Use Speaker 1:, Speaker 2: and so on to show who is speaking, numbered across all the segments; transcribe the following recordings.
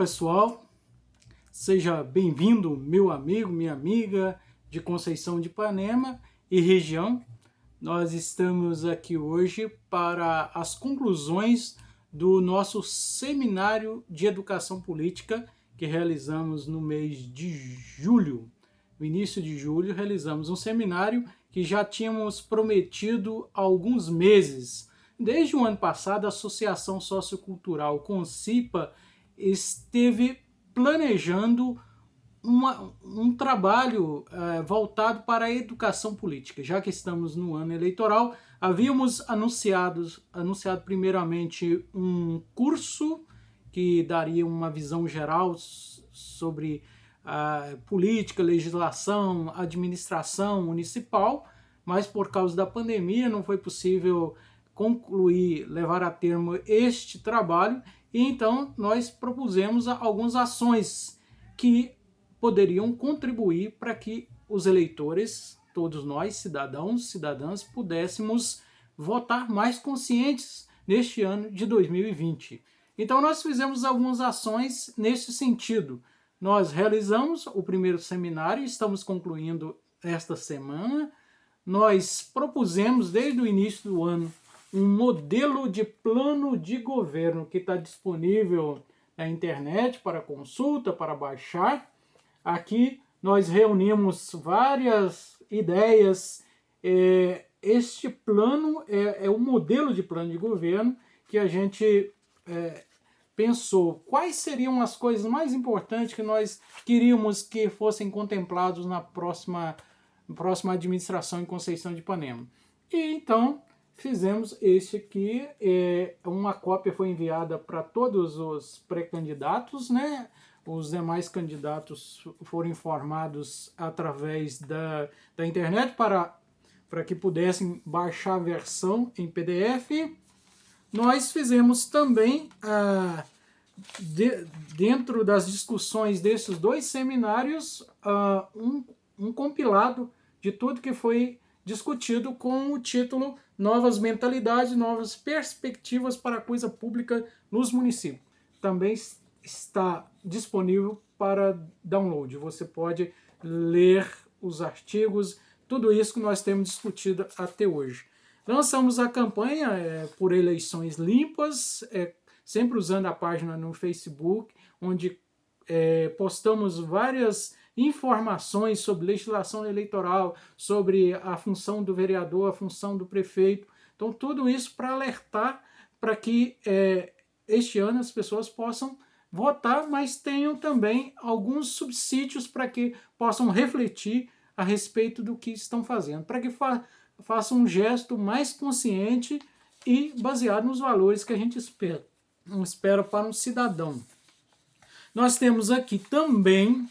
Speaker 1: pessoal, seja bem-vindo, meu amigo, minha amiga de Conceição de Ipanema e região. Nós estamos aqui hoje para as conclusões do nosso seminário de educação política que realizamos no mês de julho. No início de julho, realizamos um seminário que já tínhamos prometido há alguns meses. Desde o ano passado, a Associação Sociocultural Concipa esteve planejando um trabalho voltado para a educação política. Já que estamos no ano eleitoral, havíamos anunciado primeiramente um curso que daria uma visão geral sobre política, legislação, administração municipal, mas por causa da pandemia não foi possível concluir, levar a termo este trabalho, e então nós propusemos algumas ações que poderiam contribuir para que os eleitores, todos nós, cidadãos, cidadãs, pudéssemos votar mais conscientes neste ano de 2020. Então nós fizemos algumas ações nesse sentido. Nós realizamos o primeiro seminário, estamos concluindo esta semana. Nós propusemos desde o início do ano um modelo de plano de governo que está disponível na internet para consulta, para baixar. Aqui nós reunimos várias ideias. Este plano é o modelo de plano de governo que a gente pensou quais seriam as coisas mais importantes que nós queríamos que fossem contemplados na próxima administração em Conceição de Ipanema. E então fizemos este aqui, uma cópia foi enviada para todos os pré-candidatos, né? Os demais candidatos foram informados através da internet para que pudessem baixar a versão em PDF. Nós fizemos também, dentro das discussões desses dois seminários, um compilado de tudo que foi discutido com o título Novas Mentalidades, Novas Perspectivas para a Coisa Pública nos Municípios. Também está disponível para download. Você pode ler os artigos, tudo isso que nós temos discutido até hoje. Lançamos a campanha por eleições limpas, sempre usando a página no Facebook, onde postamos várias informações sobre legislação eleitoral, sobre a função do vereador, a função do prefeito. Então, tudo isso para alertar para que este ano as pessoas possam votar, mas tenham também alguns subsídios para que possam refletir a respeito do que estão fazendo, para que façam um gesto mais consciente e baseado nos valores que a gente espera para um cidadão. Nós temos aqui também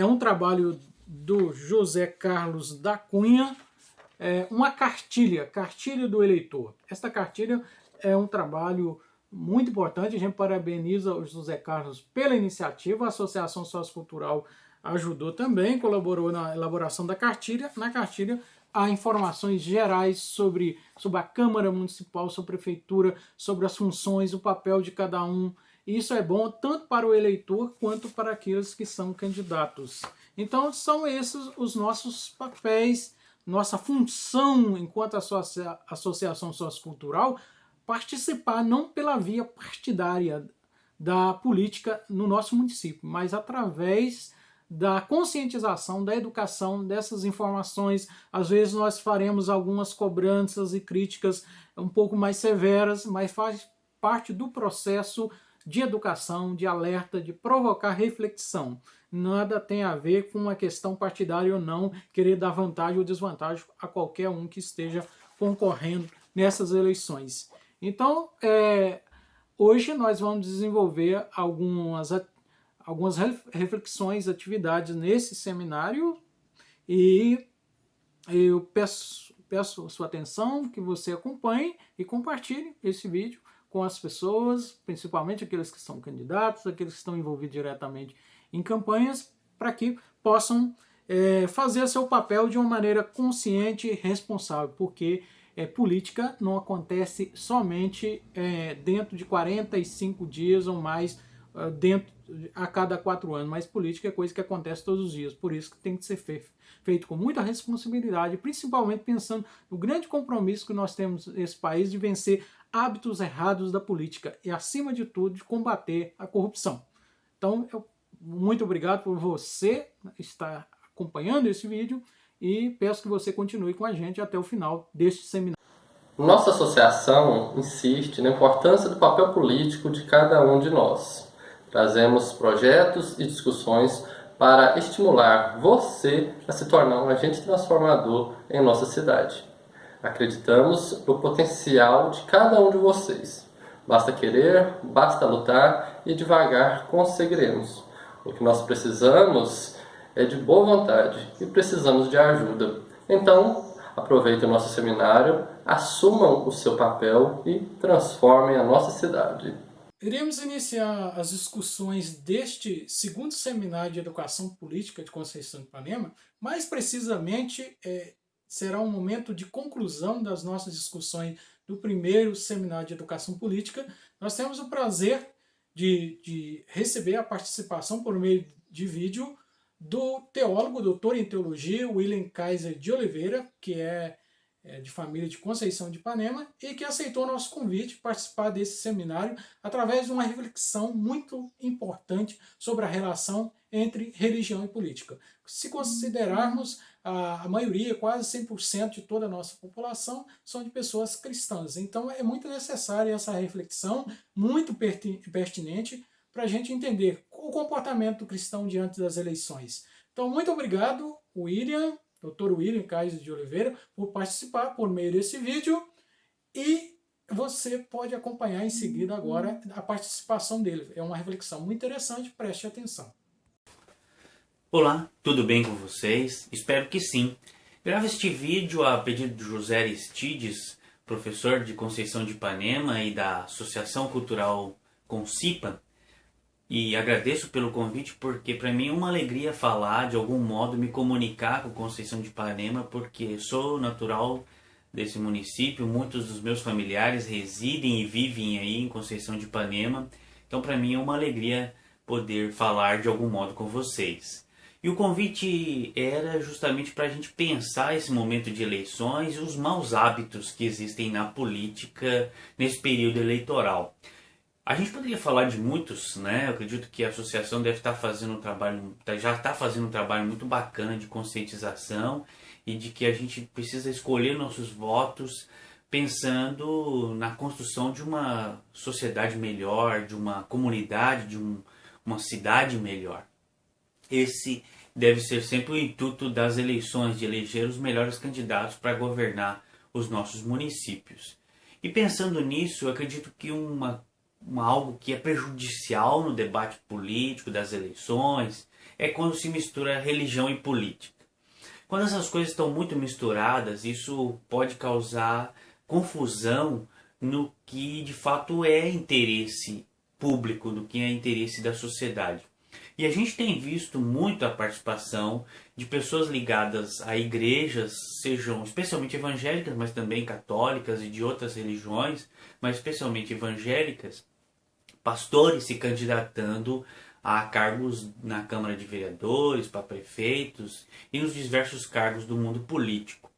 Speaker 1: um trabalho do José Carlos da Cunha, uma cartilha do eleitor. Esta cartilha é um trabalho muito importante, a gente parabeniza o José Carlos pela iniciativa, a Associação Sociocultural ajudou também, colaborou na elaboração da cartilha. Na cartilha há informações gerais sobre a Câmara Municipal, sobre a Prefeitura, sobre as funções, o papel de cada um. Isso é bom tanto para o eleitor quanto para aqueles que são candidatos. Então são esses os nossos papéis, nossa função enquanto associação sociocultural, participar não pela via partidária da política no nosso município, mas através da conscientização, da educação, dessas informações. Às vezes nós faremos algumas cobranças e críticas um pouco mais severas, mas faz parte do processo de educação, de alerta, de provocar reflexão. Nada tem a ver com uma questão partidária ou não, querer dar vantagem ou desvantagem a qualquer um que esteja concorrendo nessas eleições. Então, hoje nós vamos desenvolver algumas reflexões, atividades nesse seminário, e eu peço sua atenção, que você acompanhe e compartilhe esse vídeo com as pessoas, principalmente aqueles que são candidatos, aqueles que estão envolvidos diretamente em campanhas, para que possam fazer seu papel de uma maneira consciente e responsável, porque política não acontece somente dentro de 45 dias ou mais a cada 4 anos, mas política é coisa que acontece todos os dias, por isso que tem que ser feito com muita responsabilidade, principalmente pensando no grande compromisso que nós temos nesse país de vencer hábitos errados da política e, acima de tudo, de combater a corrupção. Então, muito obrigado por você estar acompanhando esse vídeo e peço que você continue com a gente até o final deste seminário.
Speaker 2: Nossa associação insiste na importância do papel político de cada um de nós. Trazemos projetos e discussões para estimular você a se tornar um agente transformador em nossa cidade. Acreditamos no potencial de cada um de vocês. Basta querer, basta lutar e devagar conseguiremos. O que nós precisamos é de boa vontade e precisamos de ajuda. Então, aproveitem o nosso seminário, assumam o seu papel e transformem a nossa cidade.
Speaker 1: Iremos iniciar as discussões deste segundo seminário de Educação Política de Conceição de Ipanema. Mais precisamente, será um momento de conclusão das nossas discussões do primeiro seminário de Educação Política. Nós temos o prazer de receber a participação por meio de vídeo do teólogo, doutor em teologia, William Kaiser de Oliveira, que é de família de Conceição de Ipanema, e que aceitou nosso convite para participar desse seminário através de uma reflexão muito importante sobre a relação entre religião e política. Se considerarmos a maioria, quase 100% de toda a nossa população, são de pessoas cristãs. Então é muito necessária essa reflexão, muito pertinente, para a gente entender o comportamento do cristão diante das eleições. Então, muito obrigado, William, Dr. William Kaiser de Oliveira, por participar por meio desse vídeo, e você pode acompanhar em seguida agora a participação dele. É uma reflexão muito interessante, preste atenção.
Speaker 3: Olá, tudo bem com vocês? Espero que sim. Gravo este vídeo a pedido de José Aristides, professor de Conceição de Ipanema e da Associação Cultural Concipa, e agradeço pelo convite porque para mim é uma alegria falar, de algum modo me comunicar com Conceição de Ipanema, porque sou natural desse município, muitos dos meus familiares residem e vivem aí em Conceição de Ipanema, então para mim é uma alegria poder falar de algum modo com vocês. E o convite era justamente para a gente pensar esse momento de eleições e os maus hábitos que existem na política nesse período eleitoral. A gente poderia falar de muitos, né? Eu acredito que a associação deve estar fazendo já está fazendo um trabalho muito bacana de conscientização e de que a gente precisa escolher nossos votos pensando na construção de uma sociedade melhor, de uma comunidade, de uma cidade melhor. Esse deve ser sempre o intuito das eleições, de eleger os melhores candidatos para governar os nossos municípios. E pensando nisso, eu acredito que algo que é prejudicial no debate político das eleições é quando se mistura religião e política. Quando essas coisas estão muito misturadas, isso pode causar confusão no que de fato é interesse público, no que é interesse da sociedade. E a gente tem visto muito a participação de pessoas ligadas a igrejas, sejam especialmente evangélicas, mas também católicas e de outras religiões, mas especialmente evangélicas, pastores se candidatando a cargos na Câmara de Vereadores, para prefeitos e nos diversos cargos do mundo político.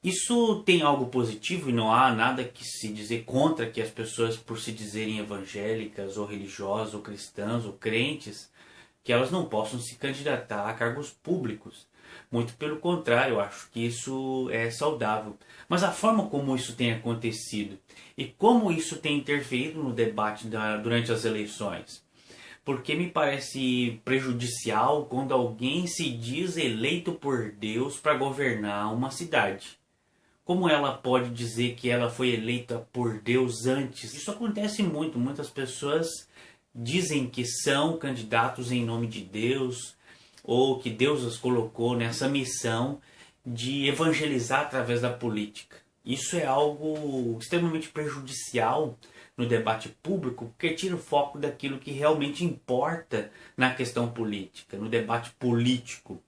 Speaker 3: Isso tem algo positivo e não há nada que se dizer contra que as pessoas, por se dizerem evangélicas ou religiosas ou cristãs ou crentes, que elas não possam se candidatar a cargos públicos. Muito pelo contrário, eu acho que isso é saudável. Mas a forma como isso tem acontecido e como isso tem interferido no debate durante as eleições, porque me parece prejudicial quando alguém se diz eleito por Deus para governar uma cidade. Como ela pode dizer que ela foi eleita por Deus antes? Isso acontece muito. Muitas pessoas dizem que são candidatos em nome de Deus, ou que Deus as colocou nessa missão de evangelizar através da política. Isso é algo extremamente prejudicial no debate público, porque tira o foco daquilo que realmente importa na questão política, no debate político,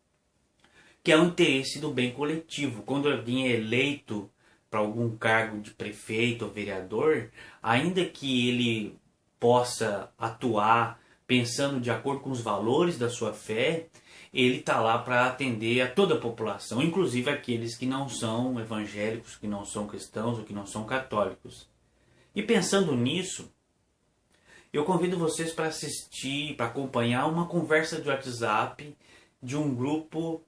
Speaker 3: que é o interesse do bem coletivo. Quando alguém é eleito para algum cargo de prefeito ou vereador, ainda que ele possa atuar pensando de acordo com os valores da sua fé, ele está lá para atender a toda a população, inclusive aqueles que não são evangélicos, que não são cristãos ou que não são católicos. E pensando nisso, eu convido vocês para assistir, para acompanhar uma conversa de WhatsApp de um grupo,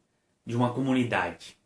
Speaker 3: de uma comunidade.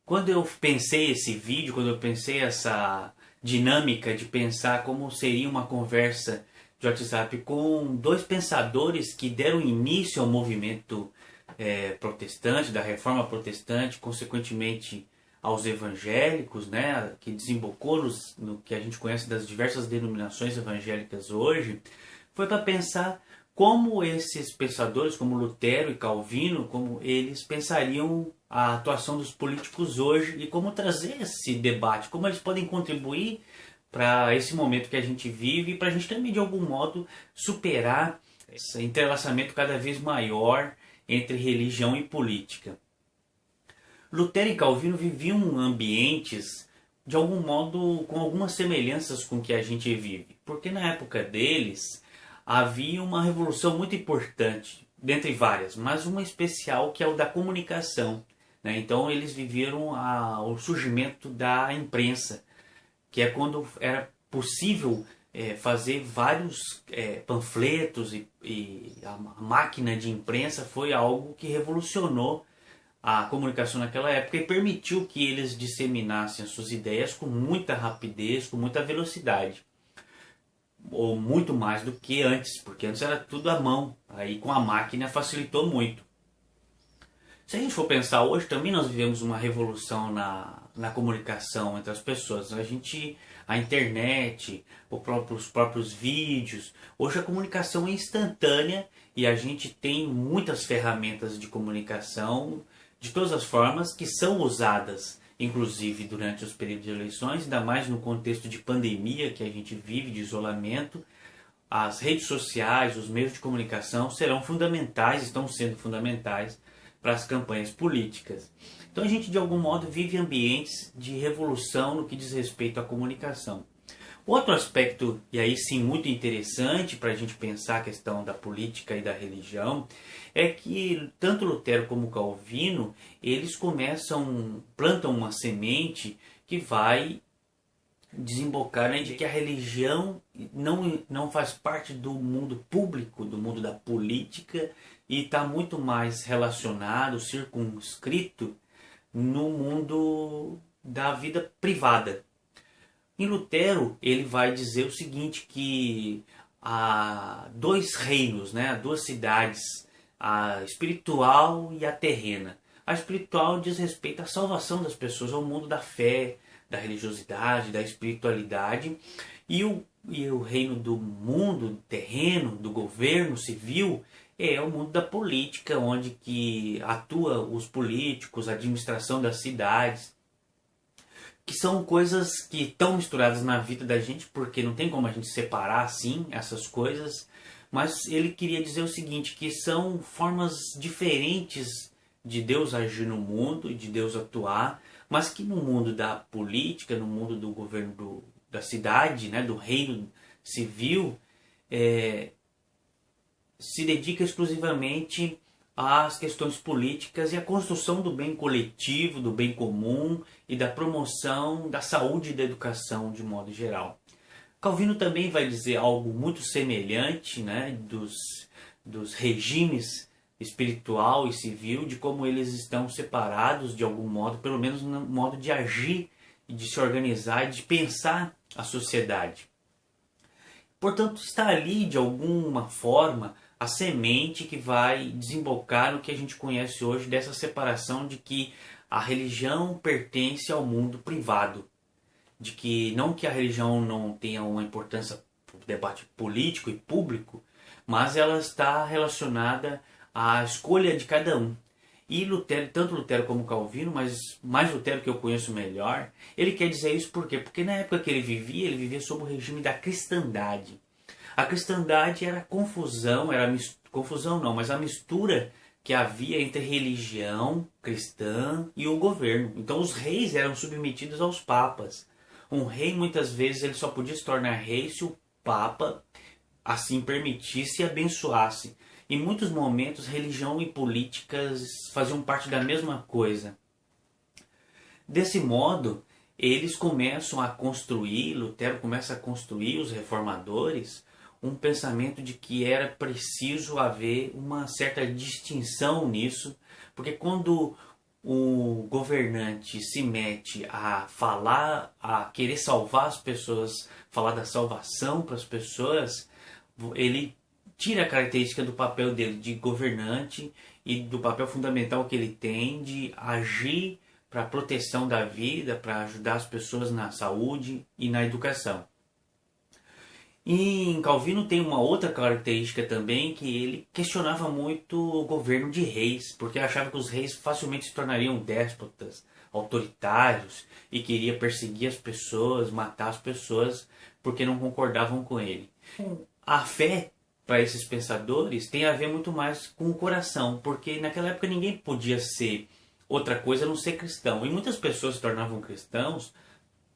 Speaker 3: Quando eu pensei esse vídeo, quando eu pensei essa dinâmica de pensar como seria uma conversa de WhatsApp com dois pensadores que deram início ao movimento protestante, da Reforma Protestante, consequentemente aos evangélicos, né, que desembocou no que a gente conhece das diversas denominações evangélicas hoje, foi para pensar como esses pensadores, como Lutero e Calvino, como eles pensariam a atuação dos políticos hoje e como trazer esse debate, como eles podem contribuir para esse momento que a gente vive e para a gente também, de algum modo, superar esse entrelaçamento cada vez maior entre religião e política. Lutero e Calvino viviam ambientes, de algum modo, com algumas semelhanças com o que a gente vive, porque na época deles havia uma revolução muito importante, dentre várias, mas uma especial que é o da comunicação. Né? Então eles viveram o surgimento da imprensa, que é quando era possível fazer vários panfletos e a máquina de imprensa foi algo que revolucionou a comunicação naquela época e permitiu que eles disseminassem as suas ideias com muita rapidez, com muita velocidade. ou muito mais do que antes, porque antes era tudo à mão, aí com a máquina facilitou muito. Se a gente for pensar hoje, também nós vivemos uma revolução na comunicação entre as pessoas. A internet, os próprios vídeos. Hoje a comunicação é instantânea e a gente tem muitas ferramentas de comunicação de todas as formas que são usadas, inclusive durante os períodos de eleições, ainda mais no contexto de pandemia que a gente vive, de isolamento. As redes sociais, os meios de comunicação serão fundamentais, estão sendo fundamentais para as campanhas políticas. Então a gente de algum modo vive ambientes de revolução no que diz respeito à comunicação. Outro aspecto, e aí sim muito interessante para a gente pensar a questão da política e da religião, é que tanto Lutero como Calvino, eles plantam uma semente que vai desembocar, né, de que a religião não faz parte do mundo público, do mundo da política, e está muito mais relacionado, circunscrito no mundo da vida privada. Em Lutero, ele vai dizer o seguinte, que há dois reinos, né, duas cidades, a espiritual e a terrena. A espiritual diz respeito à salvação das pessoas, ao mundo da fé, da religiosidade, da espiritualidade, e o reino do mundo terreno, do governo civil, é o mundo da política, onde que atua os políticos, a administração das cidades, que são coisas que estão misturadas na vida da gente, porque não tem como a gente separar assim essas coisas, mas ele queria dizer o seguinte, que são formas diferentes de Deus agir no mundo e de Deus atuar, mas que no mundo da política, no mundo do governo da cidade, né, do reino civil, se dedica exclusivamente às questões políticas e à construção do bem coletivo, do bem comum e da promoção da saúde e da educação de modo geral. Calvino também vai dizer algo muito semelhante, né, dos regimes espiritual e civil, de como eles estão separados de algum modo, pelo menos no modo de agir, de se organizar e de pensar a sociedade. Portanto, está ali de alguma forma a semente que vai desembocar no que a gente conhece hoje dessa separação de que a religião pertence ao mundo privado, de que não que a religião não tenha uma importância para o debate político e público, mas ela está relacionada à escolha de cada um. E Lutero, tanto Lutero como Calvino, mas mais Lutero que eu conheço melhor, ele quer dizer isso por quê? Porque na época que ele vivia sob o regime da cristandade. A cristandade era confusão, mas a mistura que havia entre religião cristã e o governo. Então os reis eram submetidos aos papas. Um rei muitas vezes ele só podia se tornar rei se o papa assim permitisse e abençoasse. Em muitos momentos, religião e políticas faziam parte da mesma coisa. Desse modo, eles começam a construir, Lutero começa a construir, os reformadores, um pensamento de que era preciso haver uma certa distinção nisso, porque quando o governante se mete a falar, a querer salvar as pessoas, falar da salvação para as pessoas, ele tira a característica do papel dele de governante e do papel fundamental que ele tem de agir para a proteção da vida, para ajudar as pessoas na saúde e na educação. E em Calvino tem uma outra característica também, que ele questionava muito o governo de reis, porque achava que os reis facilmente se tornariam déspotas, autoritários, e queria perseguir as pessoas, matar as pessoas, porque não concordavam com ele. A fé, para esses pensadores, tem a ver muito mais com o coração, porque naquela época ninguém podia ser outra coisa a não ser cristão. E muitas pessoas se tornavam cristãos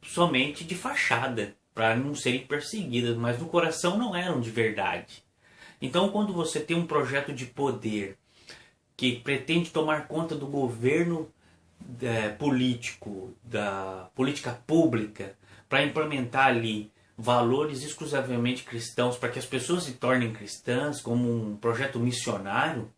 Speaker 3: somente de fachada, para não serem perseguidas, mas no coração não eram de verdade. Então, quando você tem um projeto de poder que pretende tomar conta do governo político, da política pública, para implementar ali valores exclusivamente cristãos, para que as pessoas se tornem cristãs, como um projeto missionário,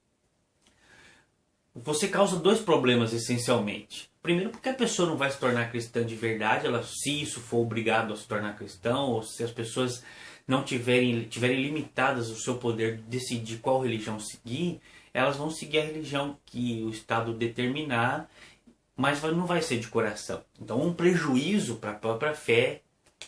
Speaker 3: você causa dois problemas essencialmente. Primeiro porque a pessoa não vai se tornar cristã de verdade, se isso for obrigado a se tornar cristão, ou se as pessoas não tiverem limitadas o seu poder de decidir qual religião seguir, elas vão seguir a religião que o Estado determinar, mas não vai ser de coração. Então, um prejuízo para a própria fé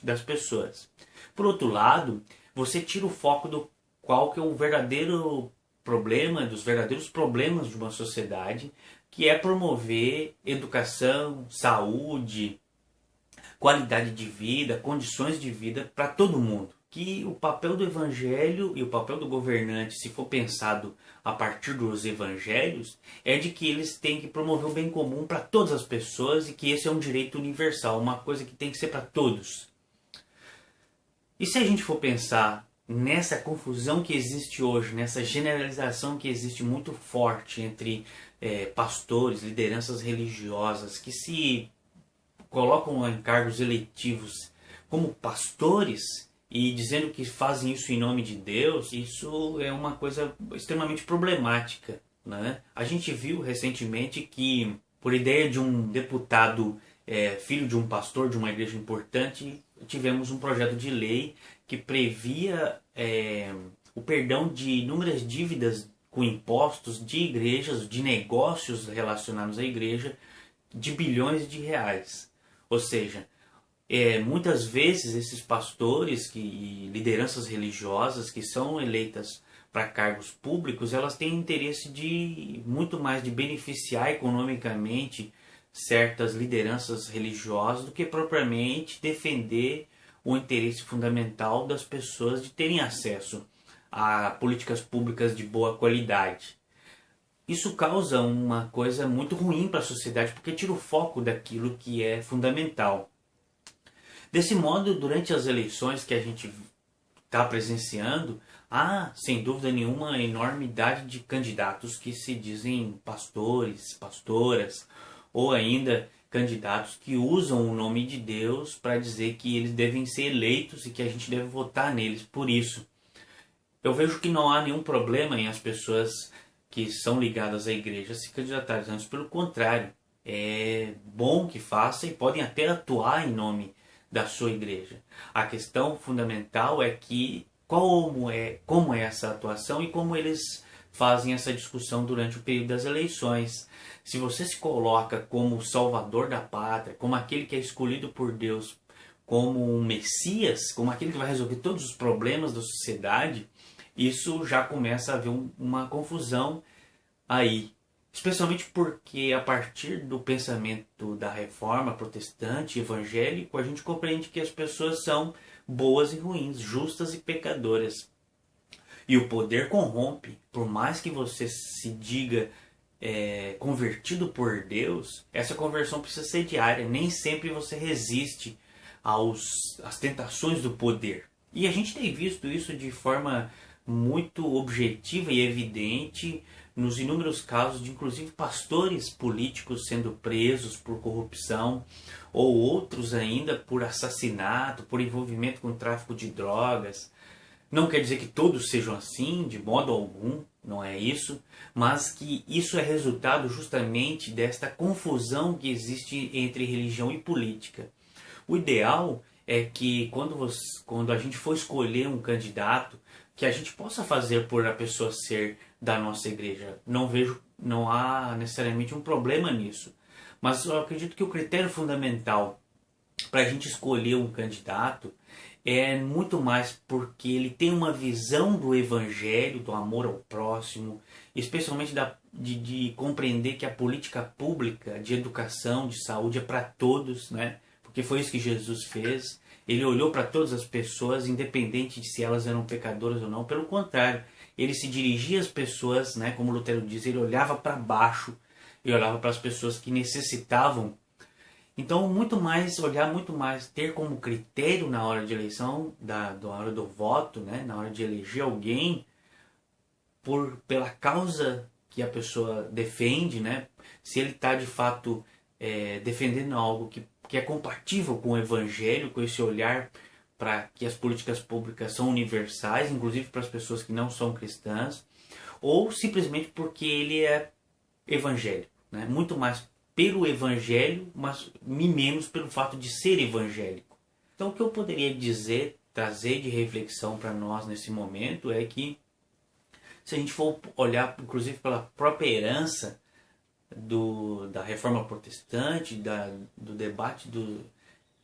Speaker 3: das pessoas. Por outro lado, você tira o foco do qual que é o verdadeiro problema, dos verdadeiros problemas de uma sociedade, que é promover educação, saúde, qualidade de vida, condições de vida para todo mundo. Que o papel do evangelho e o papel do governante, se for pensado a partir dos evangelhos, é de que eles têm que promover o bem comum para todas as pessoas e que esse é um direito universal, uma coisa que tem que ser para todos. E se a gente for pensar nessa confusão que existe hoje, nessa generalização que existe muito forte entre pastores, lideranças religiosas, que se colocam em cargos eletivos como pastores e dizendo que fazem isso em nome de Deus, isso é uma coisa extremamente problemática, né? A gente viu recentemente que, por ideia de um deputado filho de um pastor de uma igreja importante, tivemos um projeto de lei que previa o perdão de inúmeras dívidas com impostos de igrejas, de negócios relacionados à igreja, de bilhões de reais. Ou seja, muitas vezes esses pastores e lideranças religiosas que são eleitas para cargos públicos, elas têm interesse de muito mais de beneficiar economicamente certas lideranças religiosas do que propriamente defender o interesse fundamental das pessoas de terem acesso a políticas públicas de boa qualidade. Isso causa uma coisa muito ruim para a sociedade, porque tira o foco daquilo que é fundamental. Desse modo, durante as eleições que a gente está presenciando, há, sem dúvida nenhuma, uma enormidade de candidatos que se dizem pastores, pastoras, ou ainda candidatos que usam o nome de Deus para dizer que eles devem ser eleitos e que a gente deve votar neles por isso. Eu vejo que não há nenhum problema em as pessoas que são ligadas à igreja se candidatarem, antes pelo contrário, é bom que façam e podem até atuar em nome da sua igreja. A questão fundamental é que como é essa atuação e como eles fazem essa discussão durante o período das eleições. Se você se coloca como o salvador da pátria, como aquele que é escolhido por Deus, como um Messias, como aquele que vai resolver todos os problemas da sociedade, isso já começa a haver uma confusão aí. Especialmente porque a partir do pensamento da reforma protestante evangélico, a gente compreende que as pessoas são boas e ruins, justas e pecadoras. E o poder corrompe. Por mais que você se diga convertido por Deus, essa conversão precisa ser diária. Nem sempre você resiste às tentações do poder. E a gente tem visto isso de forma muito objetiva e evidente nos inúmeros casos de inclusive pastores políticos sendo presos por corrupção ou outros ainda por assassinato, por envolvimento com tráfico de drogas. Não quer dizer que todos sejam assim, de modo algum, não é isso, mas que isso é resultado justamente desta confusão que existe entre religião e política. O ideal é que quando a gente for escolher um candidato, que a gente possa fazer por a pessoa ser da nossa igreja. Não há necessariamente um problema nisso. Mas eu acredito que o critério fundamental para a gente escolher um candidato é muito mais porque ele tem uma visão do evangelho, do amor ao próximo, especialmente de compreender que a política pública de educação, de saúde é para todos, né? Porque foi isso que Jesus fez. Ele olhou para todas as pessoas, independente de se elas eram pecadoras ou não. Pelo contrário, ele se dirigia às pessoas, né? Como Lutero diz, ele olhava para baixo e olhava para as pessoas que necessitavam. Então, olhar muito mais, ter como critério na hora de eleição, na hora do voto, né? Na hora de eleger alguém, pela causa que a pessoa defende, né? Se ele está de fato defendendo algo que é compatível com o evangelho, com esse olhar para que as políticas públicas são universais, inclusive para as pessoas que não são cristãs, ou simplesmente porque ele é evangélico, né? Muito mais pelo evangelho, mas menos pelo fato de ser evangélico. Então o que eu poderia dizer, trazer de reflexão para nós nesse momento é que, se a gente for olhar inclusive pela própria herança da reforma protestante, do debate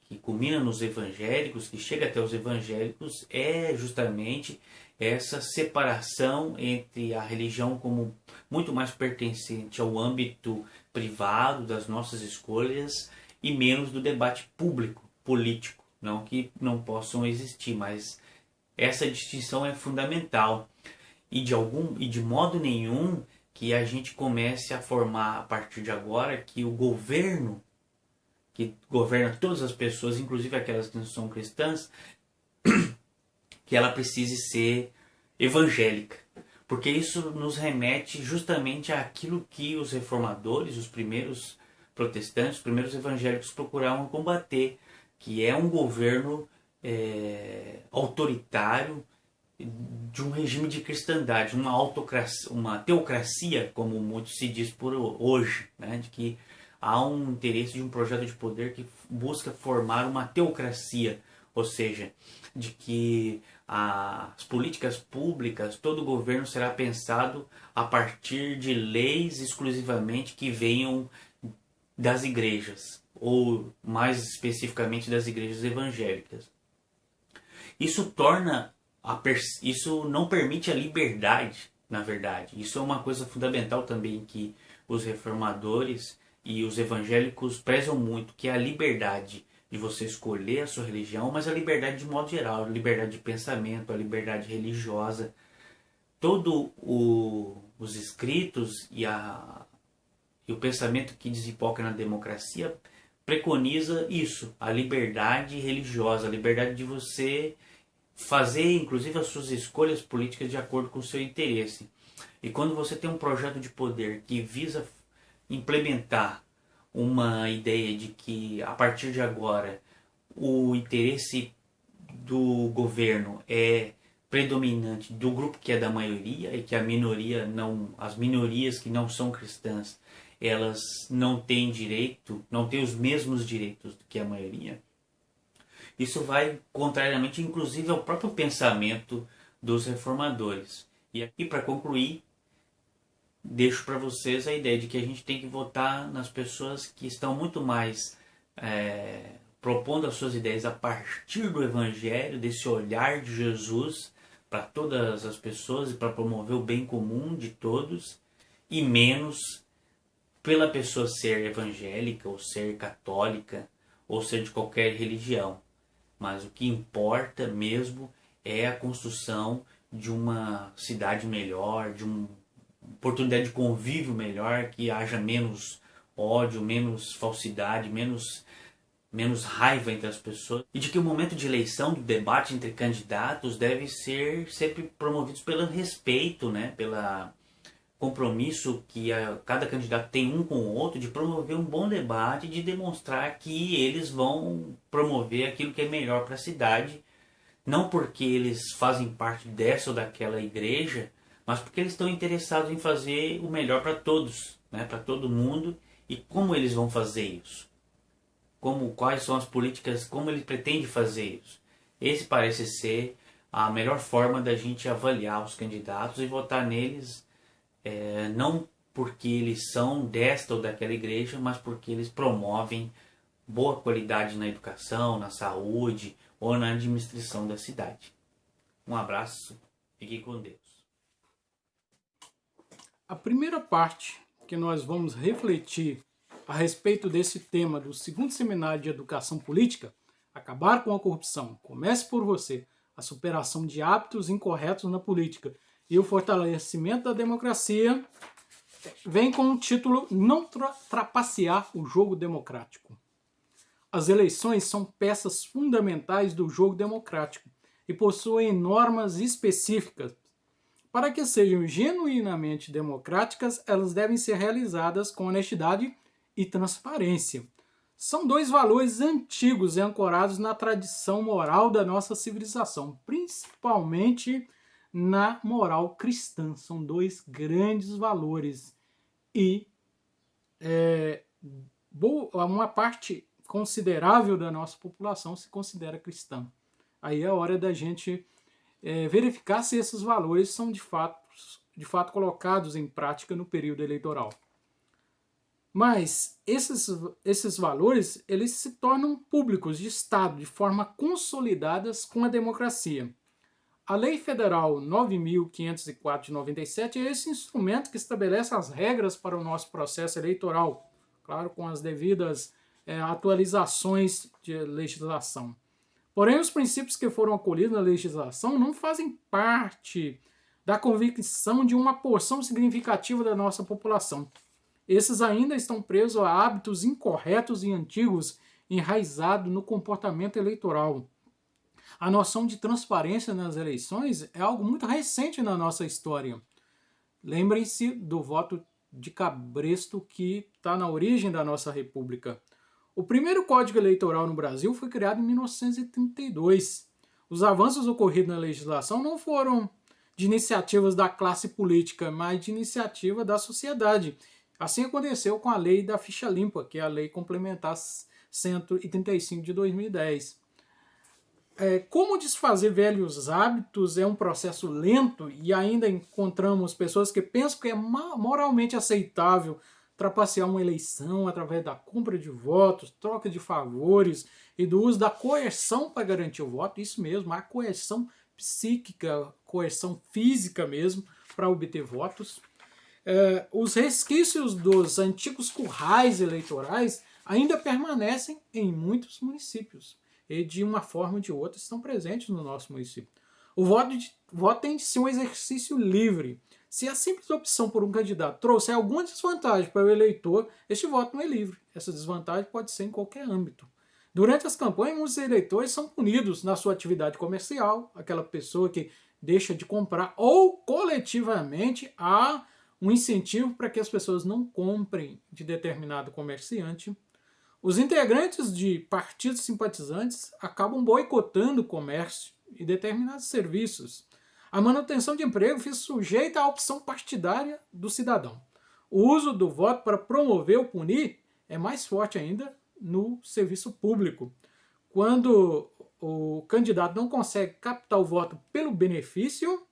Speaker 3: que culmina nos evangélicos, que chega até os evangélicos, é justamente essa separação entre a religião como muito mais pertencente ao âmbito privado das nossas escolhas e menos do debate público, político. Não que não possam existir, mas essa distinção é fundamental. E de modo nenhum que a gente comece a formar a partir de agora que o governo, que governa todas as pessoas, inclusive aquelas que não são cristãs, que ela precise ser evangélica. Porque isso nos remete justamente àquilo que os reformadores, os primeiros protestantes, os primeiros evangélicos procuravam combater, que é um governo autoritário de um regime de cristandade, uma autocracia, uma teocracia, como muito se diz por hoje, né? De que há um interesse de um projeto de poder que busca formar uma teocracia, ou seja, de que as políticas públicas, todo o governo será pensado a partir de leis exclusivamente que venham das igrejas, ou mais especificamente das igrejas evangélicas. Isso isso não permite a liberdade, na verdade. Isso é uma coisa fundamental também que os reformadores e os evangélicos prezam muito, que é a liberdade de você escolher a sua religião, mas a liberdade de modo geral, a liberdade de pensamento, a liberdade religiosa. Os escritos e o pensamento que desemboca na democracia preconiza isso, a liberdade religiosa, a liberdade de você fazer inclusive as suas escolhas políticas de acordo com o seu interesse. E quando você tem um projeto de poder que visa implementar uma ideia de que a partir de agora o interesse do governo é predominante do grupo que é da maioria e que a minoria não, as minorias que não são cristãs, elas não têm direito, não têm os mesmos direitos que a maioria. Isso vai contrariamente, inclusive, ao próprio pensamento dos reformadores. E aqui, para concluir, deixo para vocês a ideia de que a gente tem que votar nas pessoas que estão muito mais propondo as suas ideias a partir do Evangelho, desse olhar de Jesus para todas as pessoas e para promover o bem comum de todos, e menos pela pessoa ser evangélica ou ser católica ou ser de qualquer religião. Mas o que importa mesmo é a construção de uma cidade melhor, de uma oportunidade de convívio melhor, que haja menos ódio, menos falsidade, menos raiva entre as pessoas. E de que o momento de eleição, do debate entre candidatos, deve ser sempre promovido pelo respeito, né? Pela compromisso que cada candidato tem um com o outro, de promover um bom debate, de demonstrar que eles vão promover aquilo que é melhor para a cidade, não porque eles fazem parte dessa ou daquela igreja, mas porque eles estão interessados em fazer o melhor para todos, né, para todo mundo. E como eles vão fazer isso? Quais são as políticas, como ele pretende fazer isso? Esse parece ser a melhor forma da gente avaliar os candidatos e votar neles, não porque eles são desta ou daquela igreja, mas porque eles promovem boa qualidade na educação, na saúde ou na administração da cidade. Um abraço, fique com Deus.
Speaker 1: A primeira parte que nós vamos refletir a respeito desse tema do segundo seminário de Educação Política, acabar com a corrupção, comece por você, a superação de hábitos incorretos na política e o fortalecimento da democracia, vem com o título Não Trapacear o Jogo Democrático. As eleições são peças fundamentais do jogo democrático e possuem normas específicas. Para que sejam genuinamente democráticas, elas devem ser realizadas com honestidade e transparência. São dois valores antigos e ancorados na tradição moral da nossa civilização, principalmente na moral cristã. São dois grandes valores e uma parte considerável da nossa população se considera cristã. Aí é a hora da gente verificar se esses valores são de fato colocados em prática no período eleitoral. Mas esses valores eles se tornam públicos de Estado de forma consolidadas com a democracia. A Lei Federal 9.504 de 97 é esse instrumento que estabelece as regras para o nosso processo eleitoral, claro, com as devidas atualizações de legislação. Porém, os princípios que foram acolhidos na legislação não fazem parte da convicção de uma porção significativa da nossa população. Esses ainda estão presos a hábitos incorretos e antigos enraizados no comportamento eleitoral. A noção de transparência nas eleições é algo muito recente na nossa história. Lembrem-se do voto de cabresto que está na origem da nossa república. O primeiro Código Eleitoral no Brasil foi criado em 1932. Os avanços ocorridos na legislação não foram de iniciativas da classe política, mas de iniciativa da sociedade. Assim aconteceu com a Lei da Ficha Limpa, que é a Lei Complementar 135 de 2010. Como desfazer velhos hábitos é um processo lento e ainda encontramos pessoas que pensam que é moralmente aceitável trapacear uma eleição através da compra de votos, troca de favores e do uso da coerção para garantir o voto. Isso mesmo, a coerção psíquica, coerção física mesmo, para obter votos. Os resquícios dos antigos currais eleitorais ainda permanecem em muitos municípios e de uma forma ou de outra estão presentes no nosso município. O voto tem de ser um exercício livre. Se a simples opção por um candidato trouxer alguma desvantagem para o eleitor, este voto não é livre. Essa desvantagem pode ser em qualquer âmbito. Durante as campanhas, muitos eleitores são punidos na sua atividade comercial, aquela pessoa que deixa de comprar, ou coletivamente há um incentivo para que as pessoas não comprem de determinado comerciante. Os integrantes de partidos simpatizantes acabam boicotando o comércio e determinados serviços. A manutenção de emprego fica sujeita à opção partidária do cidadão. O uso do voto para promover ou punir é mais forte ainda no serviço público. Quando o candidato não consegue captar o voto pelo benefício,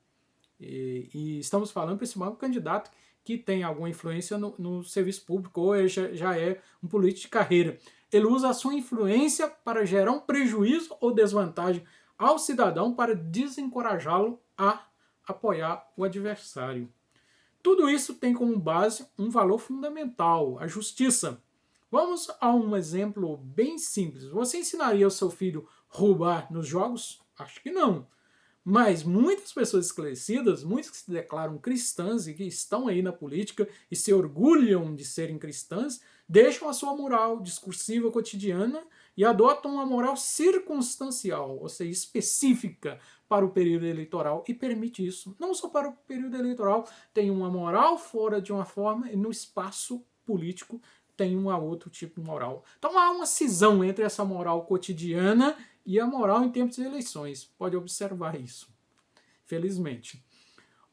Speaker 1: e estamos falando principalmente do candidato que tem alguma influência no serviço público ou já é um político de carreira. Ele usa a sua influência para gerar um prejuízo ou desvantagem ao cidadão para desencorajá-lo a apoiar o adversário. Tudo isso tem como base um valor fundamental, a justiça. Vamos a um exemplo bem simples. Você ensinaria ao seu filho a roubar nos jogos? Acho que não. Mas muitas pessoas esclarecidas, muitos que se declaram cristãs e que estão aí na política e se orgulham de serem cristãs, deixam a sua moral discursiva cotidiana e adotam uma moral circunstancial, ou seja, específica para o período eleitoral e permite isso. Não só para o período eleitoral, tem uma moral fora de uma forma e no espaço político tem um outro tipo de moral. Então há uma cisão entre essa moral cotidiana e a moral em tempos de eleições. Pode observar isso. Felizmente.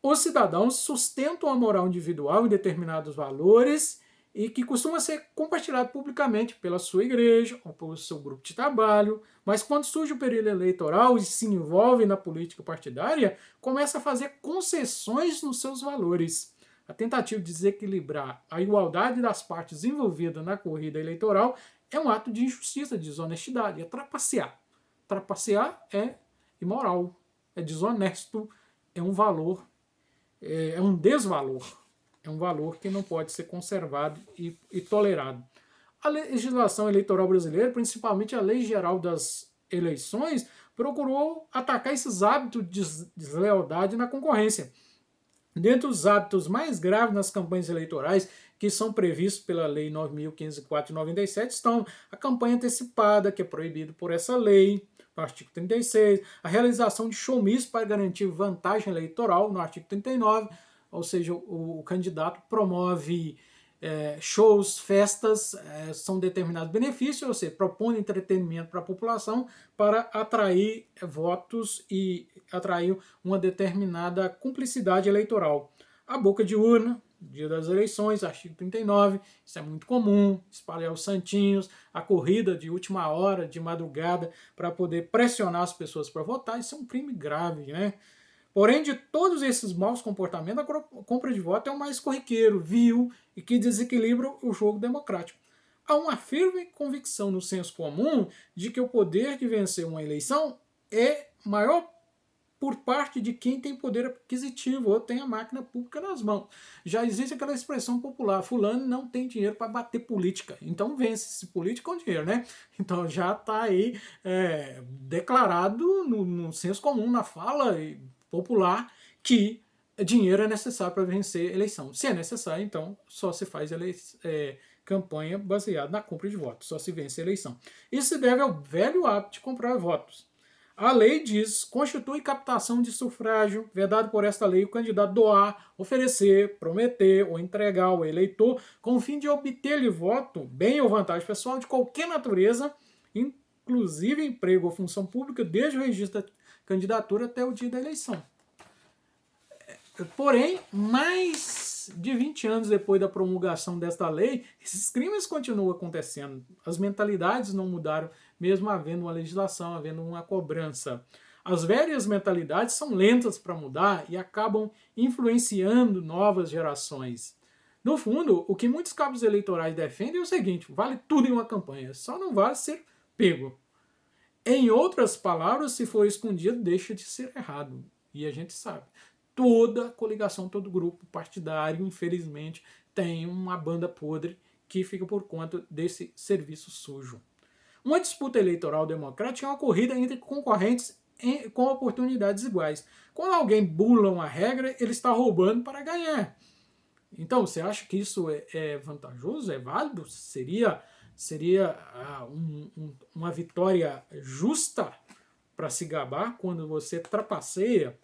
Speaker 1: Os cidadãos sustentam a moral individual em determinados valores e que costuma ser compartilhado publicamente pela sua igreja ou pelo seu grupo de trabalho, mas quando surge o período eleitoral e se envolve na política partidária, começa a fazer concessões nos seus valores. A tentativa de desequilibrar a igualdade das partes envolvidas na corrida eleitoral é um ato de injustiça, de desonestidade, é trapacear. Trapacear é imoral, é desonesto, é um valor, é um desvalor, é um valor que não pode ser conservado e tolerado. A legislação eleitoral brasileira, principalmente a Lei Geral das Eleições, procurou atacar esses hábitos de deslealdade na concorrência. Dentre os hábitos mais graves nas campanhas eleitorais, que são previstos pela Lei 9.504 de 97, estão a campanha antecipada, que é proibido por essa lei, no artigo 36, a realização de showmício para garantir vantagem eleitoral, no artigo 39, ou seja, o candidato promove shows, festas, são determinados benefícios, ou seja, propõe entretenimento para a população para atrair votos e atrair uma determinada cumplicidade eleitoral. A boca de urna, dia das eleições, artigo 39, isso é muito comum, espalhar os santinhos, a corrida de última hora, de madrugada, para poder pressionar as pessoas para votar, isso é um crime grave, né? Porém, de todos esses maus comportamentos, a compra de voto é o mais corriqueiro, vil e que desequilibra o jogo democrático. Há uma firme convicção no senso comum de que o poder de vencer uma eleição é maior por parte de quem tem poder aquisitivo ou tem a máquina pública nas mãos. Já existe aquela expressão popular, fulano não tem dinheiro para bater política, então vence esse político com dinheiro, né? Então já está aí declarado no senso comum, na fala popular, que dinheiro é necessário para vencer a eleição. Se é necessário, então só se faz campanha baseada na compra de votos, só se vence a eleição. Isso se deve ao velho hábito de comprar votos. A lei diz, constitui captação de sufrágio, vedado por esta lei o candidato doar, oferecer, prometer ou entregar ao eleitor com o fim de obter-lhe voto, bem ou vantagem pessoal de qualquer natureza, inclusive emprego ou função pública, desde o registro da candidatura até o dia da eleição. Porém, mais de 20 anos depois da promulgação desta lei, esses crimes continuam acontecendo. As mentalidades não mudaram, mesmo havendo uma legislação, havendo uma cobrança. As velhas mentalidades são lentas para mudar e acabam influenciando novas gerações. No fundo, o que muitos cabos eleitorais defendem é o seguinte: vale tudo em uma campanha, só não vale ser pego. Em outras palavras, se for escondido, deixa de ser errado. E a gente sabe. Toda coligação, todo grupo partidário, infelizmente, tem uma banda podre que fica por conta desse serviço sujo. Uma disputa eleitoral democrática é uma corrida entre concorrentes com oportunidades iguais. Quando alguém bula uma regra, ele está roubando para ganhar. Então, você acha que isso é vantajoso? É válido? Seria uma vitória justa para se gabar quando você trapaceia?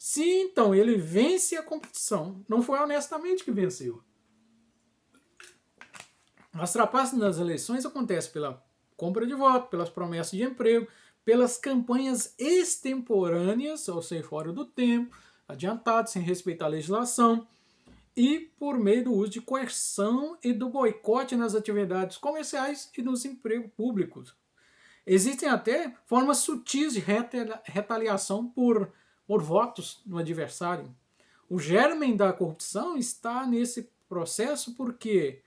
Speaker 1: Se então ele vence a competição, não foi honestamente que venceu. As trapaças nas eleições acontecem pela compra de voto, pelas promessas de emprego, pelas campanhas extemporâneas, ou seja, fora do tempo, adiantadas, sem respeitar a legislação, e por meio do uso de coerção e do boicote nas atividades comerciais e nos empregos públicos. Existem até formas sutis de retaliação por votos no adversário. O germen da corrupção está nesse processo porque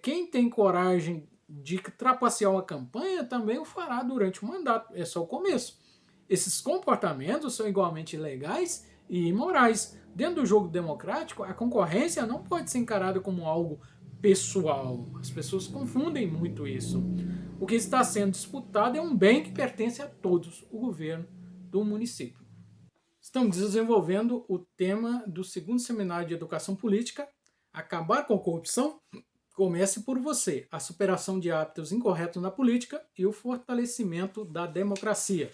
Speaker 1: quem tem coragem de trapacear uma campanha também o fará durante o mandato. É só o começo. Esses comportamentos são igualmente ilegais e imorais. Dentro do jogo democrático, a concorrência não pode ser encarada como algo pessoal. As pessoas confundem muito isso. O que está sendo disputado é um bem que pertence a todos, o governo do município. Estamos desenvolvendo o tema do segundo seminário de Educação Política, Acabar com a Corrupção. Comece por você, a superação de hábitos incorretos na política e o fortalecimento da democracia.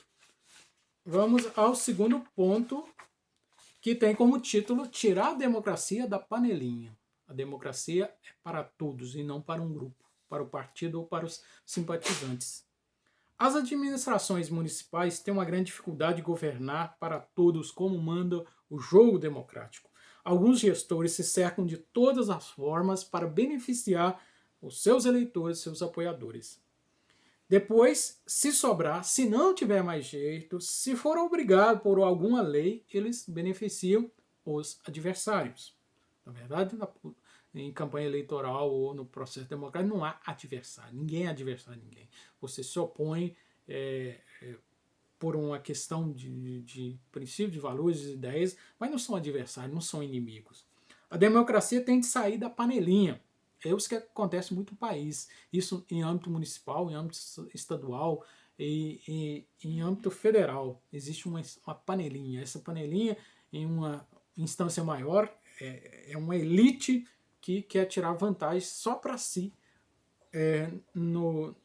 Speaker 1: Vamos ao segundo ponto, que tem como título Tirar a democracia da panelinha. A democracia é para todos e não para um grupo, para o partido ou para os simpatizantes. As administrações municipais têm uma grande dificuldade de governar para todos como manda o jogo democrático. Alguns gestores se cercam de todas as formas para beneficiar os seus eleitores, seus apoiadores. Depois, se sobrar, se não tiver mais jeito, se for obrigado por alguma lei, eles beneficiam os adversários. Na verdade, em campanha eleitoral ou no processo democrático não há adversário. Ninguém é adversário de ninguém. Você se opõe por uma questão de princípio, de valores, de ideias, mas não são adversários, não são inimigos. A democracia tem de sair da panelinha. É isso que acontece muito no país. Isso em âmbito municipal, em âmbito estadual e em âmbito federal. Existe uma panelinha. Essa panelinha, em uma instância maior, é uma elite que quer tirar vantagem só para si no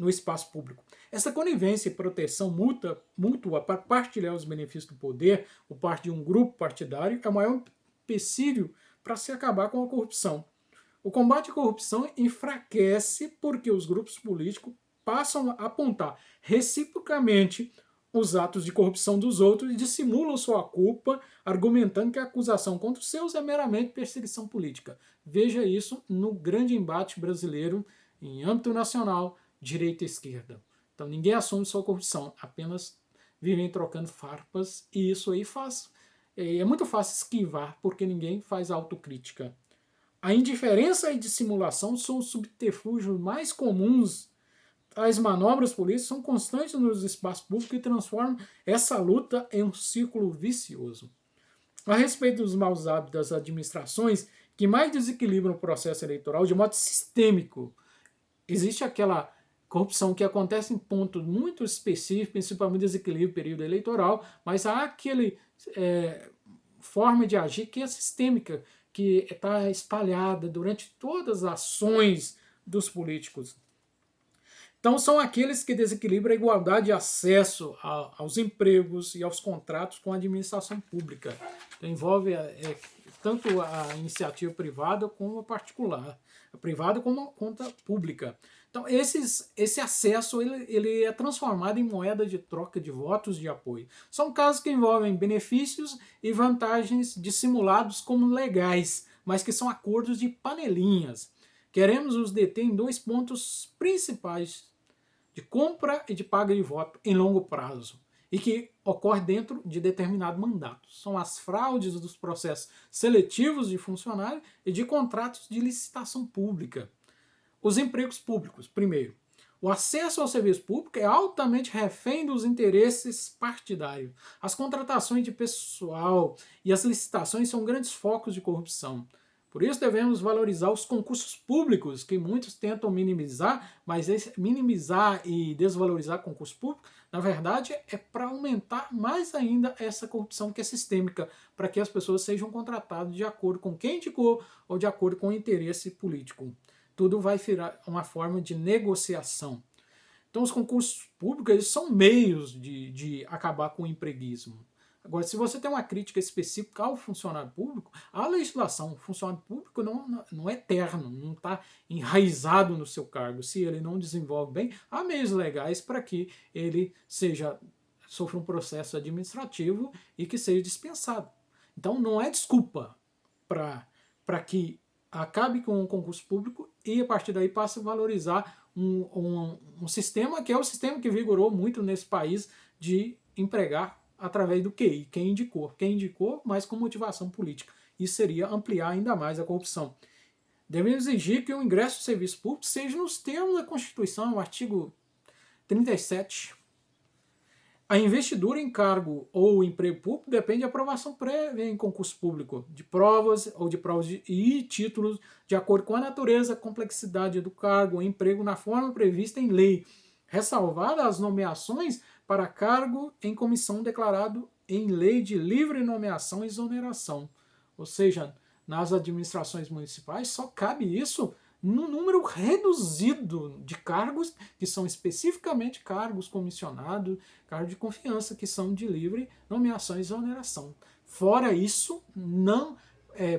Speaker 1: espaço público. Essa conivência e proteção mútua para partilhar os benefícios do poder por parte de um grupo partidário é o maior empecilho para se acabar com a corrupção. O combate à corrupção enfraquece porque os grupos políticos passam a apontar reciprocamente os atos de corrupção dos outros e dissimulam sua culpa, argumentando que a acusação contra os seus é meramente perseguição política. Veja isso no grande embate brasileiro em âmbito nacional, direita e esquerda. Então ninguém assume sua corrupção, apenas vivem trocando farpas, e isso aí é muito fácil esquivar, porque ninguém faz autocrítica. A indiferença e dissimulação são os subterfúgios mais comuns. As manobras políticas são constantes nos espaços públicos e transformam essa luta em um círculo vicioso. A respeito dos maus hábitos das administrações que mais desequilibram o processo eleitoral de modo sistêmico, existe aquela corrupção que acontece em pontos muito específicos, principalmente desequilíbrio do período eleitoral, mas há aquele forma de agir que é sistêmica, que está espalhada durante todas as ações dos políticos. Então são aqueles que desequilibram a igualdade de acesso aos empregos e aos contratos com a administração pública. Então, envolve tanto a iniciativa privada como a particular, a privada como a conta pública. Então esse acesso ele é transformado em moeda de troca de votos de apoio. São casos que envolvem benefícios e vantagens dissimulados como legais, mas que são acordos de panelinhas. Queremos os deter em 2 pontos principais: de compra e de paga de voto em longo prazo, e que ocorre dentro de determinado mandato. São as fraudes dos processos seletivos de funcionário e de contratos de licitação pública. Os empregos públicos, primeiro. O acesso ao serviço público é altamente refém dos interesses partidários. As contratações de pessoal e as licitações são grandes focos de corrupção. Por isso devemos valorizar os concursos públicos, que muitos tentam minimizar, mas minimizar e desvalorizar concurso público, na verdade, é para aumentar mais ainda essa corrupção que é sistêmica, para que as pessoas sejam contratadas de acordo com quem indicou ou de acordo com o interesse político. Tudo vai virar uma forma de negociação. Então os concursos públicos eles são meios de acabar com o empreguismo. Agora, se você tem uma crítica específica ao funcionário público, a legislação, o funcionário público não é eterno, não está enraizado no seu cargo. Se ele não desenvolve bem, há meios legais para que ele sofra um processo administrativo e que seja dispensado. Então, não é desculpa para que acabe com o concurso público e, a partir daí, passe a valorizar um sistema que é o sistema que vigorou muito nesse país de empregar através do QI, quem indicou, mas com motivação política. Isso seria ampliar ainda mais a corrupção. Devemos exigir que o ingresso ao serviço público seja nos termos da Constituição, o artigo 37. A investidura em cargo ou emprego público depende de aprovação prévia em concurso público, de provas e títulos, de acordo com a natureza, a complexidade do cargo ou emprego na forma prevista em lei, ressalvadas as nomeações para cargo em comissão declarado em lei de livre nomeação e exoneração. Ou seja, nas administrações municipais só cabe isso num número reduzido de cargos, que são especificamente cargos comissionados, cargos de confiança, que são de livre nomeação e exoneração. Fora isso,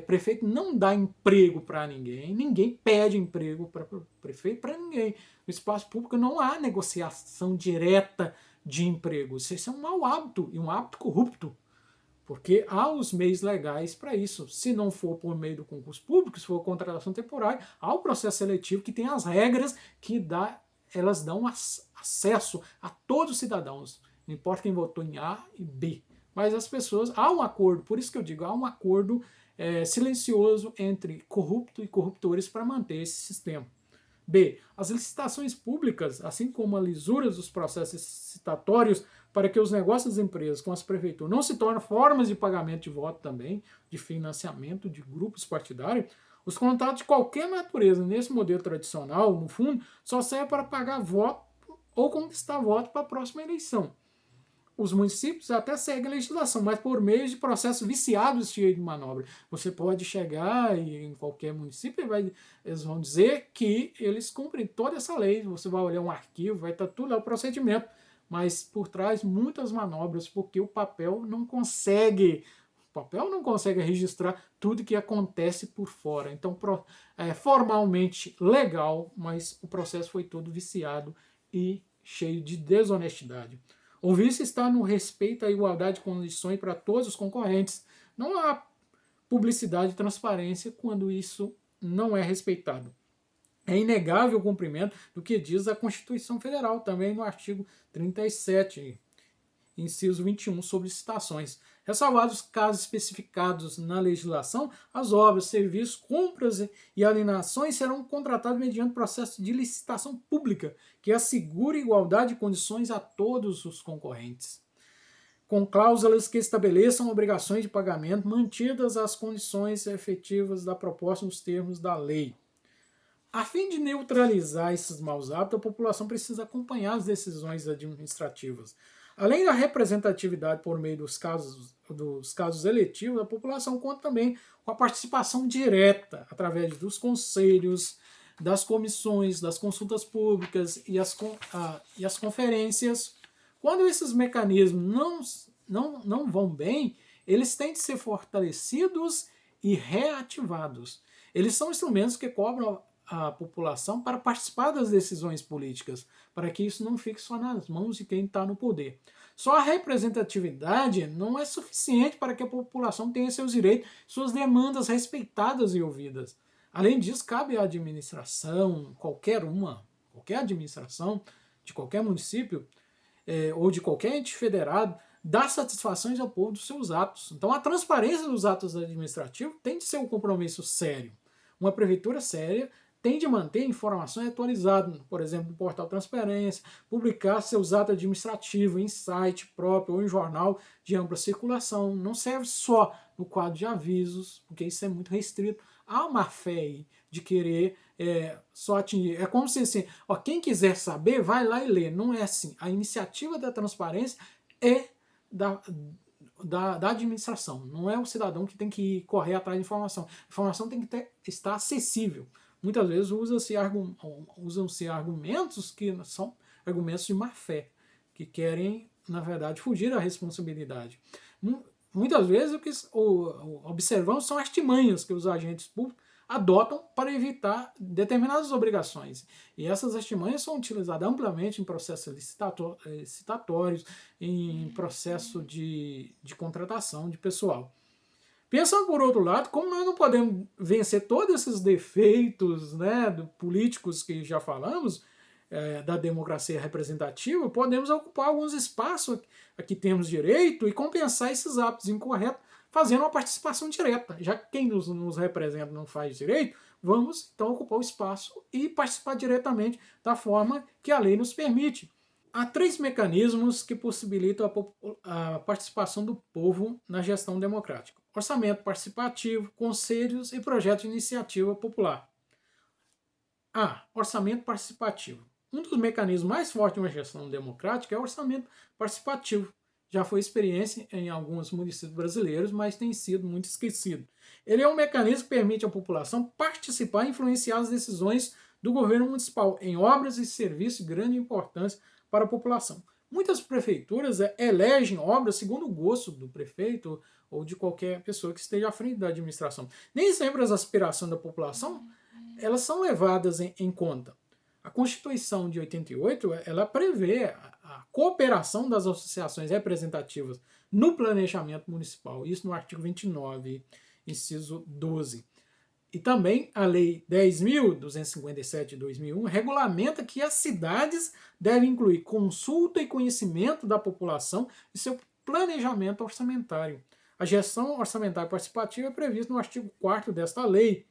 Speaker 1: prefeito não dá emprego para ninguém, ninguém pede emprego para prefeito, para ninguém. No espaço público não há negociação direta de empregos. Esse é um mau hábito e um hábito corrupto, porque há os meios legais para isso. Se não for por meio do concurso público, se for contratação temporária, há o processo seletivo que tem as regras que elas dão acesso a todos os cidadãos, não importa quem votou em A e B. Mas as pessoas, há um acordo, por isso que eu digo, há um acordo silencioso entre corrupto e corruptores para manter esse sistema. B. As licitações públicas, assim como a lisura dos processos licitatórios para que os negócios das empresas com as prefeituras não se tornem formas de pagamento de voto também, de financiamento de grupos partidários, os contratos de qualquer natureza nesse modelo tradicional, no fundo, só servem para pagar voto ou conquistar voto para a próxima eleição. Os municípios até seguem a legislação, mas por meio de processos viciados cheios de manobra. Você pode chegar em qualquer município e eles vão dizer que eles cumprem toda essa lei. Você vai olhar um arquivo, vai estar tudo lá o procedimento, mas por trás muitas manobras, porque o papel não consegue registrar tudo que acontece por fora. Então, é formalmente legal, mas o processo foi todo viciado e cheio de desonestidade. O vício está no respeito à igualdade de condições para todos os concorrentes. Não há publicidade e transparência quando isso não é respeitado. É inegável o cumprimento do que diz a Constituição Federal, também no artigo 37, inciso 21, sobre licitações. Ressalvados os casos especificados na legislação, as obras, serviços, compras e alienações serão contratados mediante processo de licitação pública, que assegure igualdade de condições a todos os concorrentes, com cláusulas que estabeleçam obrigações de pagamento mantidas as condições efetivas da proposta nos termos da lei. A fim de neutralizar esses maus hábitos, a população precisa acompanhar as decisões administrativas. Além da representatividade por meio dos casos eletivos, a população conta também com a participação direta através dos conselhos, das comissões, das consultas públicas e as conferências. Quando esses mecanismos não vão bem, eles têm de ser fortalecidos e reativados. Eles são instrumentos que cobram a população para participar das decisões políticas, para que isso não fique só nas mãos de quem está no poder. Só a representatividade não é suficiente para que a população tenha seus direitos, suas demandas respeitadas e ouvidas. Além disso, cabe à administração, qualquer administração de qualquer município ou de qualquer ente federado, dar satisfações ao povo dos seus atos. Então, a transparência dos atos administrativos tem de ser um compromisso sério. Uma prefeitura séria tem de manter informações atualizadas, por exemplo, no portal Transparência, publicar seus atos administrativos em site próprio ou em jornal de ampla circulação. Não serve só no quadro de avisos, porque isso é muito restrito. Há uma fé aí de querer só atingir. É como se assim, quem quiser saber, vai lá e lê. Não é assim. A iniciativa da transparência é da administração. Não é o cidadão que tem que correr atrás de informação. A informação tem que estar acessível. Muitas vezes usam-se argumentos que são argumentos de má fé, que querem, na verdade, fugir da responsabilidade. Muitas vezes o que observamos são artimanhas que os agentes públicos adotam para evitar determinadas obrigações. E essas artimanhas são utilizadas amplamente em processos licitatórios, em processo de contratação de pessoal. Pensando por outro lado, como nós não podemos vencer todos esses defeitos, políticos que já falamos, da democracia representativa, podemos ocupar alguns espaços a que temos direito e compensar esses hábitos incorretos fazendo uma participação direta. Já que quem nos representa não faz direito, vamos então ocupar o espaço e participar diretamente da forma que a lei nos permite. Há 3 mecanismos que possibilitam a participação do povo na gestão democrática: orçamento participativo, conselhos e projeto de iniciativa popular. Orçamento participativo. Um dos mecanismos mais fortes de uma gestão democrática é o orçamento participativo. Já foi experiência em alguns municípios brasileiros, mas tem sido muito esquecido. Ele é um mecanismo que permite à população participar e influenciar as decisões do governo municipal em obras e serviços de grande importância para a população. Muitas prefeituras elegem obras segundo o gosto do prefeito ou de qualquer pessoa que esteja à frente da administração. Nem sempre as aspirações da população elas são levadas em conta. A Constituição de 88 ela prevê a cooperação das associações representativas no planejamento municipal, isso no artigo 29, inciso 12. E também a Lei 10.257 de 2001 regulamenta que as cidades devem incluir consulta e conhecimento da população e seu planejamento orçamentário. A gestão orçamentária participativa é prevista no artigo 4º desta lei.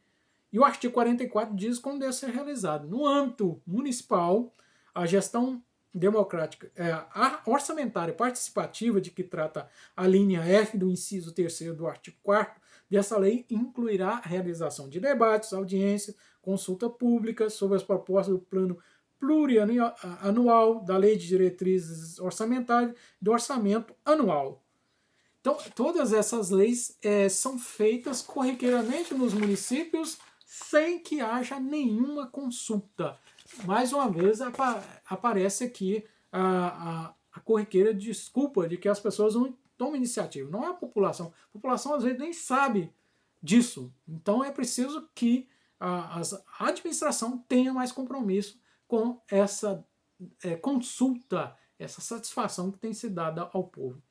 Speaker 1: E o artigo 44 diz como deve ser realizado. No âmbito municipal, a gestão democrática, a orçamentária participativa, de que trata a linha F do inciso 3º do artigo 4º dessa lei, incluirá a realização de debates, audiências, consulta pública sobre as propostas do plano plurianual, da lei de diretrizes orçamentárias e do orçamento anual. Então, todas essas leis são feitas corriqueiramente nos municípios sem que haja nenhuma consulta. Mais uma vez aparece aqui a corriqueira desculpa de que as pessoas não tomam iniciativa. Não é a população. A população às vezes nem sabe disso. Então é preciso que a administração tenha mais compromisso com essa consulta essa satisfação que tem se dado ao povo.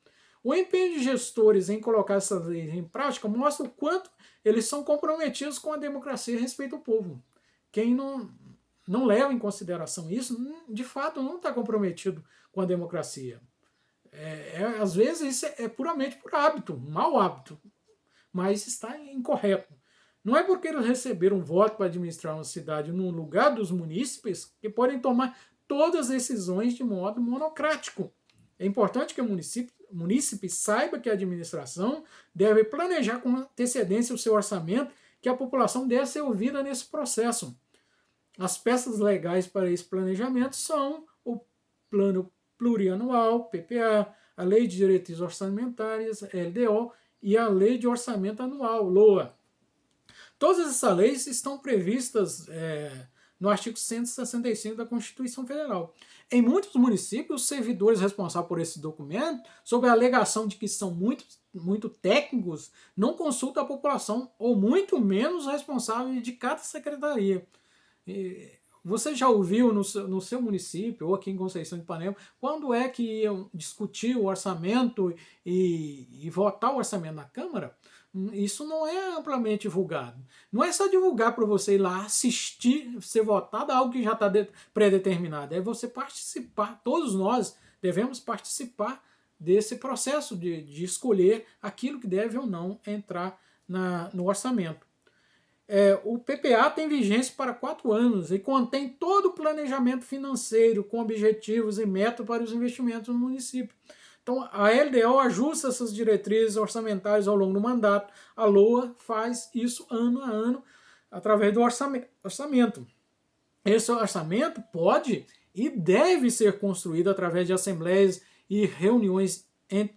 Speaker 1: O empenho de gestores em colocar essas leis em prática mostra o quanto eles são comprometidos com a democracia e respeito ao povo. Quem não leva em consideração isso, de fato, não está comprometido com a democracia. Às vezes isso é puramente por hábito, um mau hábito, mas está incorreto. Não é porque eles receberam um voto para administrar uma cidade no lugar dos munícipes que podem tomar todas as decisões de modo monocrático. É importante que o munícipe saiba que a administração deve planejar com antecedência o seu orçamento, que a população deve ser ouvida nesse processo. As peças legais para esse planejamento são o Plano Plurianual, PPA, a Lei de Diretrizes Orçamentárias, LDO, e a Lei de Orçamento Anual, LOA. Todas essas leis estão previstas no artigo 165 da Constituição Federal. Em muitos municípios, os servidores responsáveis por esse documento, sob a alegação de que são muito técnicos, não consultam a população, ou muito menos o responsável de cada secretaria. Você já ouviu no seu município, ou aqui em Conceição de Ipanema, quando é que iam discutir o orçamento e votar o orçamento na Câmara? Isso não é amplamente divulgado. Não é só divulgar para você ir lá assistir, ser votado algo que já está pré-determinado. É você participar, todos nós devemos participar desse processo de escolher aquilo que deve ou não entrar no orçamento. O PPA tem vigência para 4 anos e contém todo o planejamento financeiro com objetivos e metas para os investimentos no município. Então, a LDO ajusta essas diretrizes orçamentárias ao longo do mandato. A LOA faz isso ano a ano através do orçamento. Esse orçamento pode e deve ser construído através de assembleias e reuniões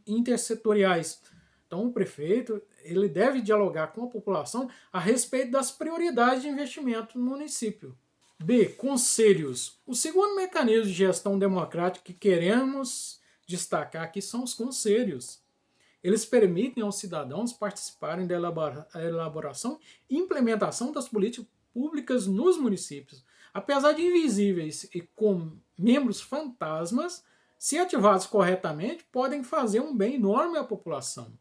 Speaker 1: intersetoriais. Então, o prefeito ele deve dialogar com a população a respeito das prioridades de investimento no município. B. Conselhos. O segundo mecanismo de gestão democrática que queremos destacar aqui são os conselhos. Eles permitem aos cidadãos participarem da elaboração e implementação das políticas públicas nos municípios. Apesar de invisíveis e com membros fantasmas, se ativados corretamente, podem fazer um bem enorme à população.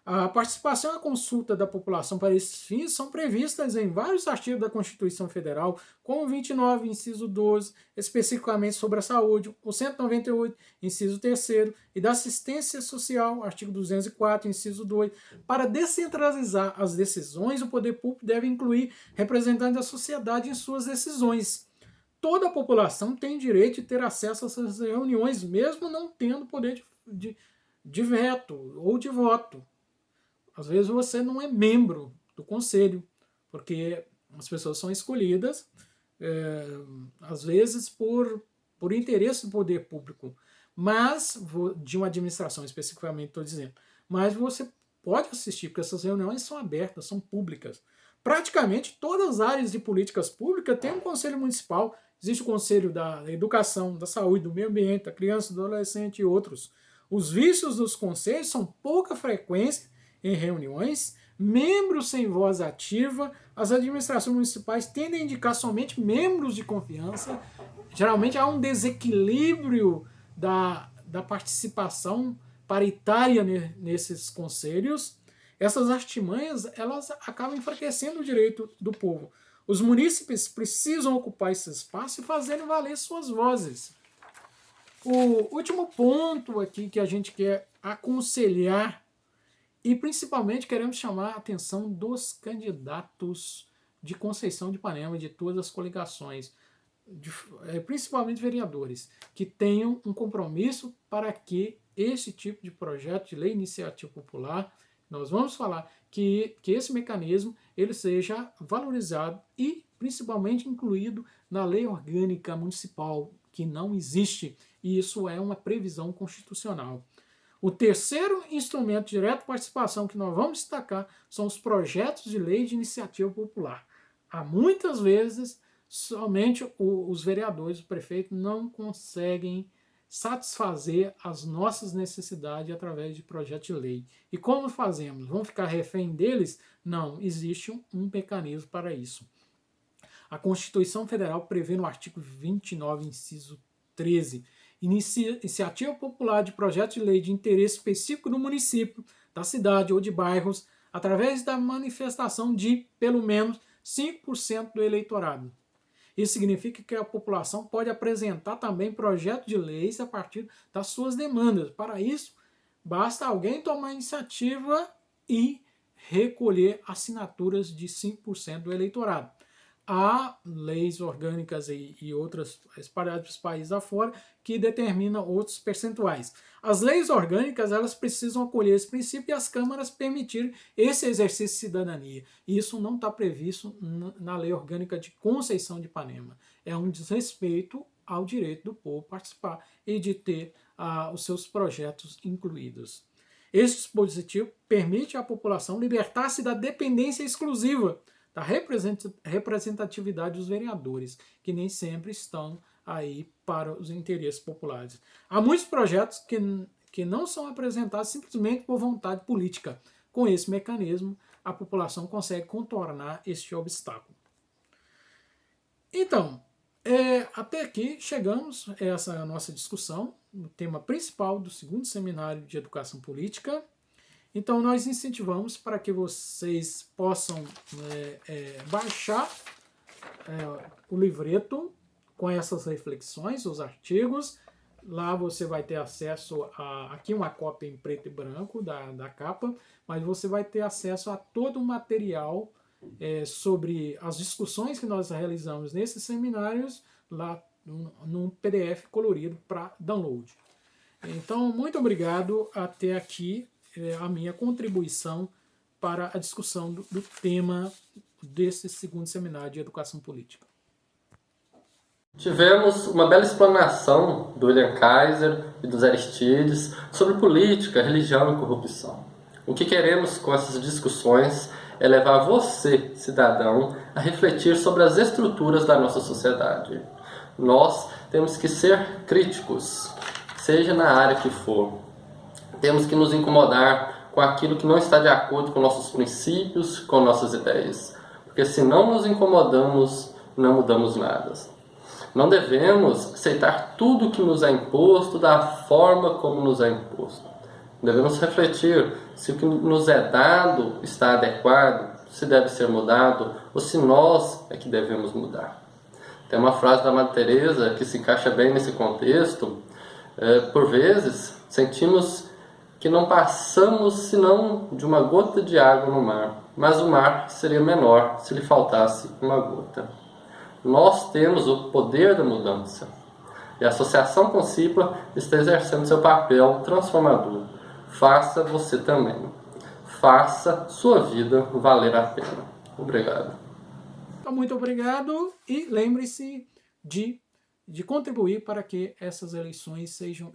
Speaker 1: A participação e a consulta da população para esses fins são previstas em vários artigos da Constituição Federal, como o 29, inciso 12, especificamente sobre a saúde, o 198, inciso 3º, e da assistência social, artigo 204, inciso 2. Para descentralizar as decisões, o poder público deve incluir representantes da sociedade em suas decisões. Toda a população tem direito de ter acesso a essas reuniões, mesmo não tendo poder de veto ou de voto. Às vezes você não é membro do conselho, porque as pessoas são escolhidas, às vezes por interesse do poder público, mas de uma administração especificamente, estou dizendo. Mas você pode assistir, porque essas reuniões são abertas, são públicas. Praticamente todas as áreas de políticas públicas têm um conselho municipal. Existe o conselho da educação, da saúde, do meio ambiente, da criança, do adolescente e outros. Os vícios dos conselhos são pouca frequência em reuniões, membros sem voz ativa, as administrações municipais tendem a indicar somente membros de confiança, geralmente há um desequilíbrio da participação paritária nesses conselhos. Essas artimanhas elas acabam enfraquecendo o direito do povo. Os munícipes precisam ocupar esse espaço e fazerem valer suas vozes. O último ponto aqui que a gente quer aconselhar e principalmente queremos chamar a atenção dos candidatos de Conceição de Ipanema, de todas as coligações, principalmente vereadores, que tenham um compromisso para que esse tipo de projeto de lei iniciativa popular, nós vamos falar que esse mecanismo ele seja valorizado e principalmente incluído na lei orgânica municipal, que não existe, e isso é uma previsão constitucional. O terceiro instrumento de direta participação que nós vamos destacar são os projetos de lei de iniciativa popular. Há muitas vezes somente os vereadores, o prefeito, não conseguem satisfazer as nossas necessidades através de projeto de lei. E como fazemos? Vamos ficar refém deles? Não, existe um mecanismo para isso. A Constituição Federal prevê no artigo 29, inciso 13, iniciativa popular de projeto de lei de interesse específico do município, da cidade ou de bairros, através da manifestação de, pelo menos, 5% do eleitorado. Isso significa que a população pode apresentar também projetos de leis a partir das suas demandas. Para isso, basta alguém tomar iniciativa e recolher assinaturas de 5% do eleitorado. Há leis orgânicas e outras espalhadas para países afora que determinam outros percentuais. As leis orgânicas, elas precisam acolher esse princípio e as câmaras permitir esse exercício de cidadania. E isso não está previsto na lei orgânica de Conceição de Ipanema. É um desrespeito ao direito do povo participar e de ter os seus projetos incluídos. Esse dispositivo permite à população libertar-se da dependência exclusiva da representatividade dos vereadores, que nem sempre estão aí para os interesses populares. Há muitos projetos que não são apresentados simplesmente por vontade política. Com esse mecanismo, a população consegue contornar este obstáculo. Então, até aqui chegamos a essa nossa discussão, no tema principal do segundo seminário de Educação Política. Então, nós incentivamos para que vocês possam baixar o livreto com essas reflexões, os artigos. Lá você vai ter acesso aqui uma cópia em preto e branco da capa, mas você vai ter acesso a todo o material sobre as discussões que nós realizamos nesses seminários, lá num PDF colorido para download. Então, muito obrigado. Até aqui a minha contribuição para a discussão do tema desse segundo seminário de Educação Política.
Speaker 2: Tivemos uma bela explanação do William Kaiser e dos Aristides sobre política, religião e corrupção. O que queremos com essas discussões é levar você, cidadão, a refletir sobre as estruturas da nossa sociedade. Nós temos que ser críticos, seja na área que for. Temos que nos incomodar com aquilo que não está de acordo com nossos princípios, com nossas ideias. Porque se não nos incomodamos, não mudamos nada. Não devemos aceitar tudo que nos é imposto da forma como nos é imposto. Devemos refletir se o que nos é dado está adequado, se deve ser mudado, ou se nós é que devemos mudar. Tem uma frase da Madre Teresa que se encaixa bem nesse contexto. Por vezes, sentimos que não passamos senão de uma gota de água no mar, mas o mar seria menor se lhe faltasse uma gota. Nós temos o poder da mudança, e a Associação Concipa está exercendo seu papel transformador. Faça você também. Faça sua vida valer a pena. Obrigado.
Speaker 1: Muito obrigado e lembre-se de contribuir para que essas eleições sejam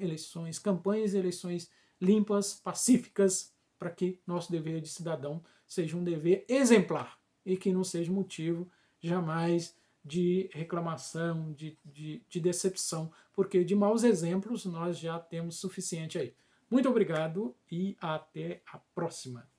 Speaker 1: campanhas e eleições limpas, pacíficas, para que nosso dever de cidadão seja um dever exemplar e que não seja motivo jamais de reclamação, de decepção, porque de maus exemplos nós já temos suficiente aí. Muito obrigado e até a próxima.